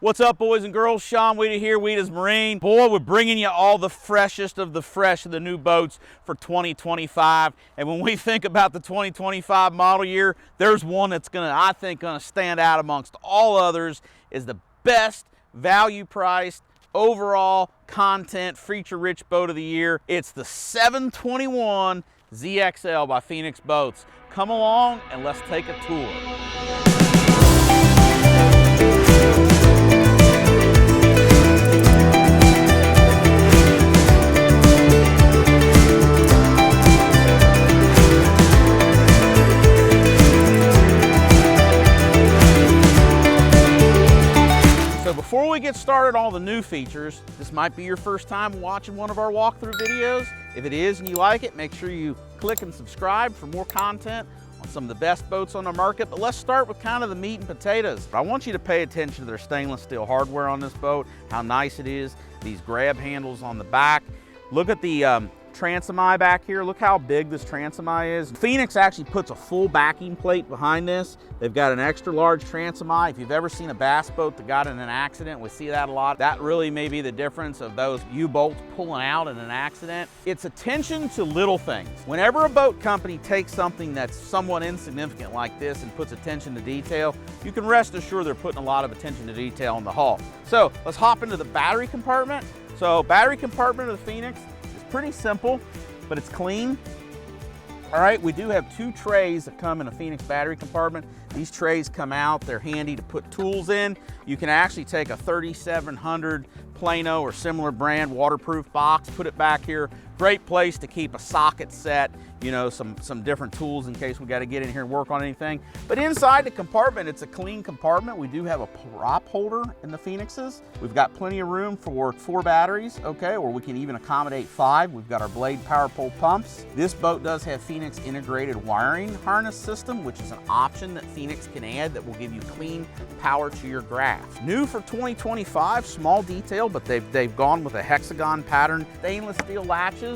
What's up, boys and girls? Sean Weeda here, Weeda's Marine. Boy, we're bringing you all the freshest of the fresh of the new boats for 2025. And when we think about the 2025 model year, there's one that's I think gonna stand out amongst all others, is the best value priced, overall content, feature-rich boat of the year. It's the 721 ZXL by Phoenix Boats. Come along and let's take a tour. So before we get started on all the new features, this might be your first time watching one of our walkthrough videos. If it is and you like it, make sure you click and subscribe for more content on some of the best boats on the market. But let's start with kind of the meat and potatoes. I want you to pay attention to their stainless steel hardware on this boat, how nice it is, these grab handles on the back. Look at the transom eye back here. Look how big this transom eye is. Phoenix actually puts a full backing plate behind this. They've got an extra large transom eye. If you've ever seen a bass boat that got in an accident, we see that a lot. That really may be the difference of those U-bolts pulling out in an accident. It's attention to little things. Whenever a boat company takes something that's somewhat insignificant like this and puts attention to detail, you can rest assured they're putting a lot of attention to detail in the hull. So let's hop into the battery compartment. So battery compartment of the Phoenix, pretty simple, but it's clean. All right, we do have two trays that come in a Phoenix battery compartment. These trays come out, they're handy to put tools in. You can actually take a 3700 Plano or similar brand waterproof box, put it back here. Great place to keep a socket set, you know, some different tools in case we got to get in here and work on anything. But inside the compartment, it's a clean compartment. We do have a prop holder in the Phoenixes. We've got plenty of room for 4 batteries, okay, or we can even accommodate 5. We've got our blade power pole pumps. This boat does have Phoenix integrated wiring harness system, which is an option that Phoenix can add that will give you clean power to your graphs. New for 2025, small detail, but they've gone with a hexagon pattern stainless steel latches.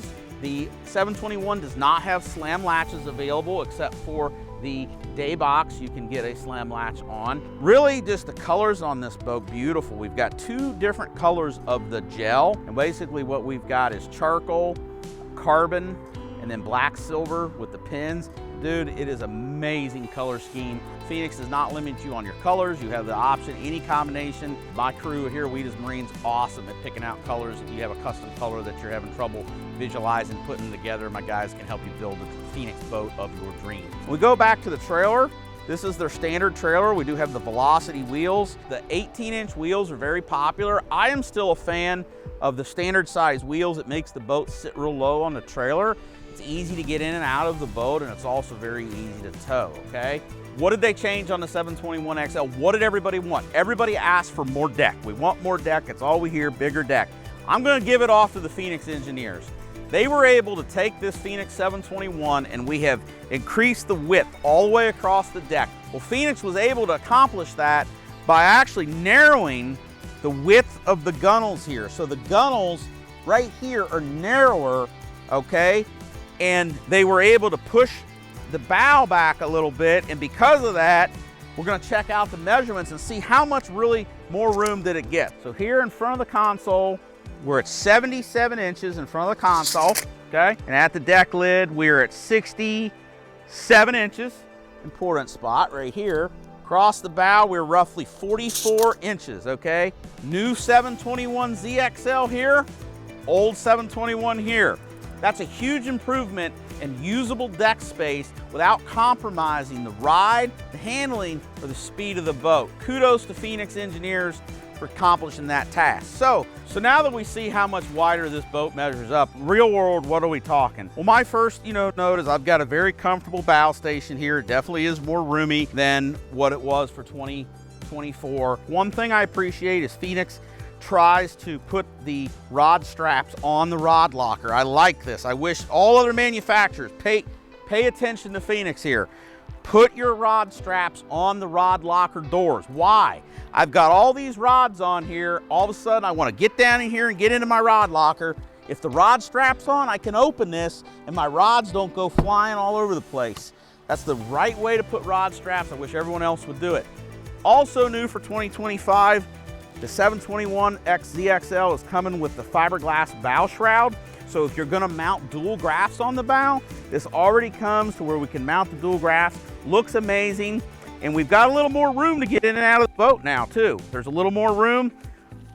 The 721 does not have slam latches available except for the day box. You can get a slam latch on. Really just the colors on this boat, beautiful. We've got 2 different colors of the gel, and basically what we've got is charcoal, carbon, and then black silver with the pins. Dude, it is amazing color scheme. Phoenix does not limit you on your colors. You have the option, any combination. My crew here, Weeda's Marine's awesome at picking out colors. If you have a custom color that you're having trouble visualizing, putting together, my guys can help you build the Phoenix boat of your dreams. We go back to the trailer. This is their standard trailer. We do have the Velocity wheels. The 18-inch wheels are very popular. I am still a fan of the standard size wheels. It makes the boat sit real low on the trailer. It's easy to get in and out of the boat, and it's also very easy to tow, okay? What did they change on the 721 XL? What did everybody want? Everybody asked for more deck. We want more deck. It's all we hear, bigger deck. I'm gonna give it off to the Phoenix engineers. They were able to take this Phoenix 721 and we have increased the width all the way across the deck. Well, Phoenix was able to accomplish that by actually narrowing the width of the gunnels here. So the gunnels right here are narrower, okay? And they were able to push the bow back a little bit, and because of that, we're gonna check out the measurements and see how much really more room did it get. So here in front of the console, we're at 77 inches in front of the console, okay? And at the deck lid, we're at 67 inches. Important spot right here. Across the bow, we're roughly 44 inches, okay? New 721 ZXL here, old 721 here. That's a huge improvement in usable deck space without compromising the ride, the handling, or the speed of the boat. Kudos to Phoenix engineers for accomplishing that task. So now that we see how much wider this boat measures up, real world, what are we talking? Well, my first, note is I've got a very comfortable bow station here. It definitely is more roomy than what it was for 2024. One thing I appreciate is Phoenix tries to put the rod straps on the rod locker. I like this. I wish all other manufacturers pay attention to Phoenix here. Put your rod straps on the rod locker doors. Why? I've got all these rods on here. All of a sudden I want to get down in here and get into my rod locker. If the rod strap's on, I can open this and my rods don't go flying all over the place. That's the right way to put rod straps. I wish everyone else would do it. Also new for 2025, The 721X ZXL is coming with the fiberglass bow shroud. So if you're gonna mount dual graphs on the bow, this already comes to where we can mount the dual graphs. Looks amazing. And we've got a little more room to get in and out of the boat now too. There's a little more room.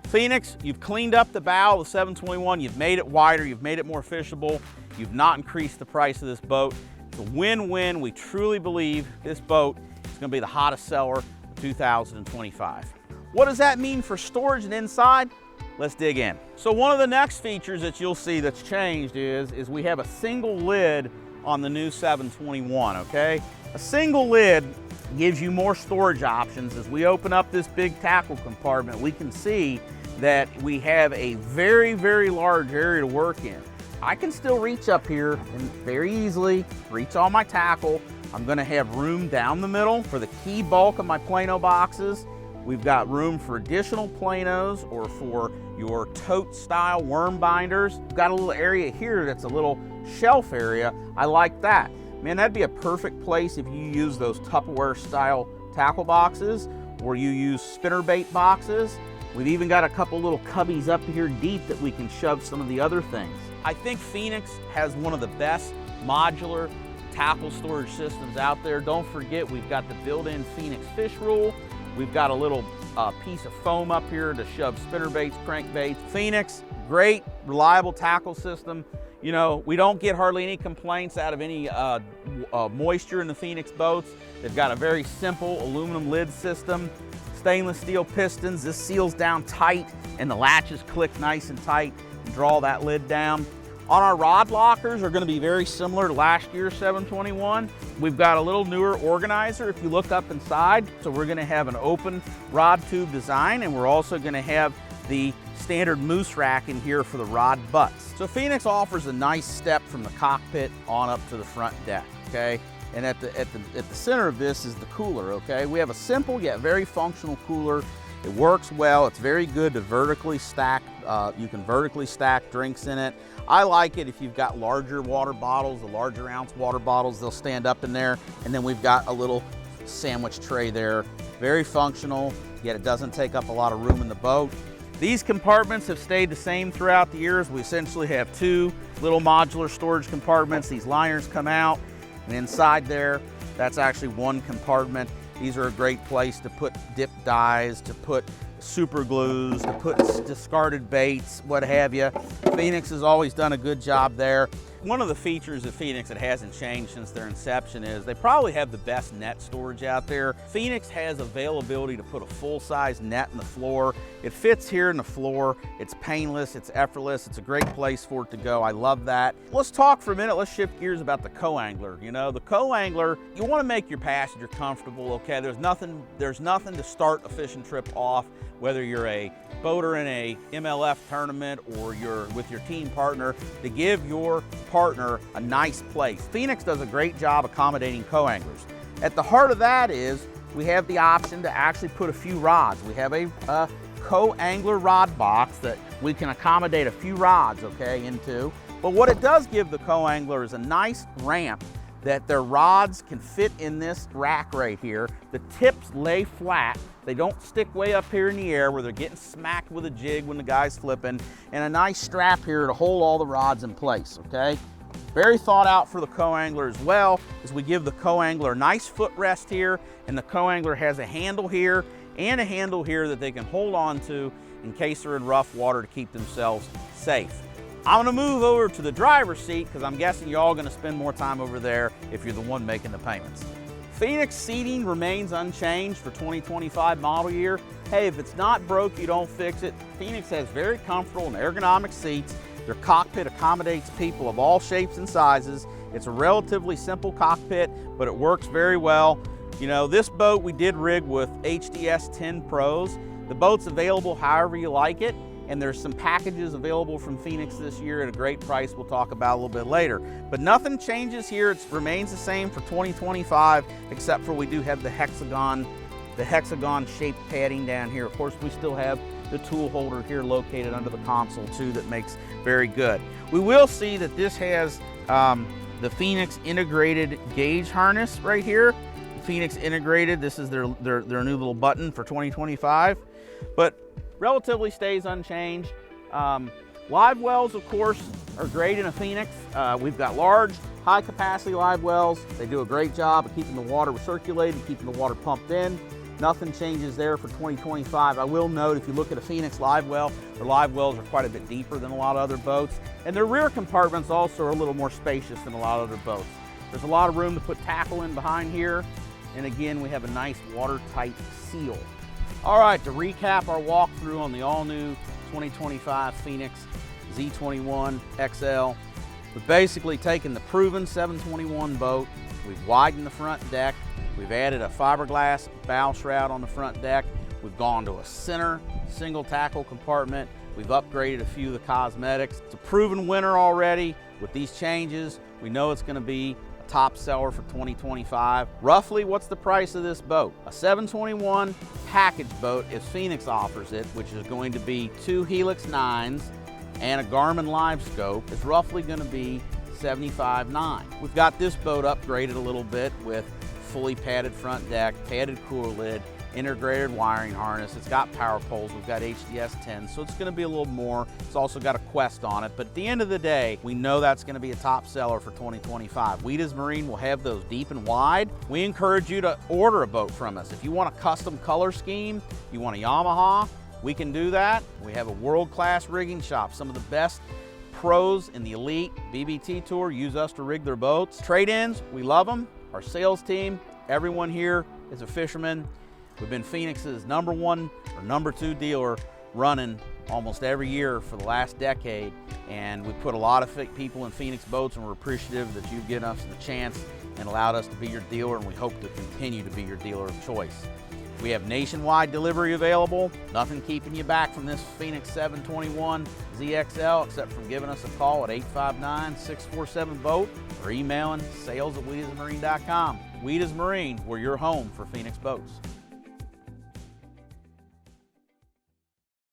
Phoenix, you've cleaned up the bow of the 721. You've made it wider. You've made it more fishable. You've not increased the price of this boat. It's a win-win. We truly believe this boat is gonna be the hottest seller of 2025. What does that mean for storage and inside? Let's dig in. So one of the next features that you'll see that's changed is we have a single lid on the new 721, okay? A single lid gives you more storage options. As we open up this big tackle compartment, we can see that we have a very, very large area to work in. I can still reach up here and very easily reach all my tackle. I'm gonna have room down the middle for the key bulk of my Plano boxes. We've got room for additional Planos or for your tote style worm binders. We've got a little area here that's a little shelf area. I like that. Man, that'd be a perfect place if you use those Tupperware style tackle boxes or you use spinnerbait boxes. We've even got a couple little cubbies up here deep that we can shove some of the other things. I think Phoenix has one of the best modular tackle storage systems out there. Don't forget, we've got the built-in Phoenix fish rule. We've got a little piece of foam up here to shove spinnerbaits, crankbaits. Phoenix, great, reliable tackle system. You know, we don't get hardly any complaints out of any moisture in the Phoenix boats. They've got a very simple aluminum lid system, stainless steel pistons. This seals down tight and the latches click nice and tight and draw that lid down. On our rod lockers are going to be very similar to last year's 721. We've got a little newer organizer if you look up inside. So we're going to have an open rod tube design, and we're also going to have the standard moose rack in here for the rod butts. So Phoenix offers a nice step from the cockpit on up to the front deck, okay? And at the center of this is the cooler, okay? We have a simple yet very functional cooler. It works well. It's very good to vertically stack. You can vertically stack drinks in it. I like it if you've got larger water bottles, the larger ounce water bottles, they'll stand up in there. And then we've got a little sandwich tray there. Very functional, yet it doesn't take up a lot of room in the boat. These compartments have stayed the same throughout the years. We essentially have two little modular storage compartments. These liners come out, and inside there, that's actually one compartment. These are a great place to put dip dyes, to put super glues, to put discarded baits, what have you. Phoenix has always done a good job there. One of the features of Phoenix that hasn't changed since their inception is they probably have the best net storage out there. Phoenix has availability to put a full-size net in the floor. It fits here in the floor. It's painless, it's effortless, it's a great place for it to go. I love that. Let's talk for a minute, let's shift gears about the co-angler. You know, the co-angler, you want to make your passenger comfortable, okay? There's nothing to start a fishing trip off, whether you're a boater in a MLF tournament or you're with your team partner, to give your partner a nice place. Phoenix does a great job accommodating co-anglers. At the heart of that is we have the option to actually put a few rods. We have a co-angler rod box that we can accommodate a few rods, okay, into. But what it does give the co-angler is a nice ramp that their rods can fit in this rack right here. The tips lay flat. They don't stick way up here in the air where they're getting smacked with a jig when the guy's flipping, and a nice strap here to hold all the rods in place, okay? Very thought out for the co-angler as well, as we give the co-angler a nice footrest here, and the co-angler has a handle here and a handle here that they can hold on to in case they're in rough water to keep themselves safe. I'm gonna move over to the driver's seat because I'm guessing you're all gonna spend more time over there if you're the one making the payments. Phoenix seating remains unchanged for 2025 model year. Hey, if it's not broke, you don't fix it. Phoenix has very comfortable and ergonomic seats. Their cockpit accommodates people of all shapes and sizes. It's a relatively simple cockpit, but it works very well. You know, this boat we did rig with HDS 10 Pros. The boat's available however you like it, and there's some packages available from Phoenix this year at a great price we'll talk about a little bit later. But nothing changes here. It remains the same for 2025, except for we do have the hexagon shaped padding down here. Of course, we still have the tool holder here located under the console too that makes very good. We will see that this has the Phoenix integrated gauge harness right here. Phoenix integrated, this is their new little button for 2025. But relatively stays unchanged. Live wells, of course, are great in a Phoenix. We've got large, high capacity live wells. They do a great job of keeping the water recirculated, keeping the water pumped in. Nothing changes there for 2025. I will note, if you look at a Phoenix live well, their live wells are quite a bit deeper than a lot of other boats, and their rear compartments also are a little more spacious than a lot of other boats. There's a lot of room to put tackle in behind here, and again, we have a nice watertight seal. All right, to recap our walkthrough on the all-new 2025 Phoenix Z21 XL, we've basically taken the proven 721 boat, we've widened the front deck, we've added a fiberglass bow shroud on the front deck, we've gone to a center single tackle compartment, we've upgraded a few of the cosmetics. It's a proven winner already. With these changes, we know it's going to be a top seller for 2025. Roughly, what's the price of this boat? A 721 package boat, as Phoenix offers it, which is going to be 2 Helix 9s and a Garmin Live Scope, is roughly going to be $75,900. We've got this boat upgraded a little bit with fully padded front deck, padded cooler lid, integrated wiring harness. It's got power poles. We've got HDS 10, so it's going to be a little more. It's also got a Quest on it, but at the end of the day, we know that's going to be a top seller for 2025. Weedas Marine will have those deep and wide. We encourage you to order a boat from us. If you want a custom color scheme, you want a Yamaha, we can do that. We have a world-class rigging shop. Some of the best pros in the elite BBT tour use us to rig their boats. Trade-ins, we love them. Our sales team, everyone here is a fisherman. We've been Phoenix's #1 or #2 dealer running almost every year for the last decade, and we put a lot of people in Phoenix boats, and we're appreciative that you've given us the chance and allowed us to be your dealer, and we hope to continue to be your dealer of choice. We have nationwide delivery available. Nothing keeping you back from this Phoenix 721 ZXL except from giving us a call at 859-647-BOAT or emailing sales@weedasmarine.com. Weedas Marine, we're your home for Phoenix boats.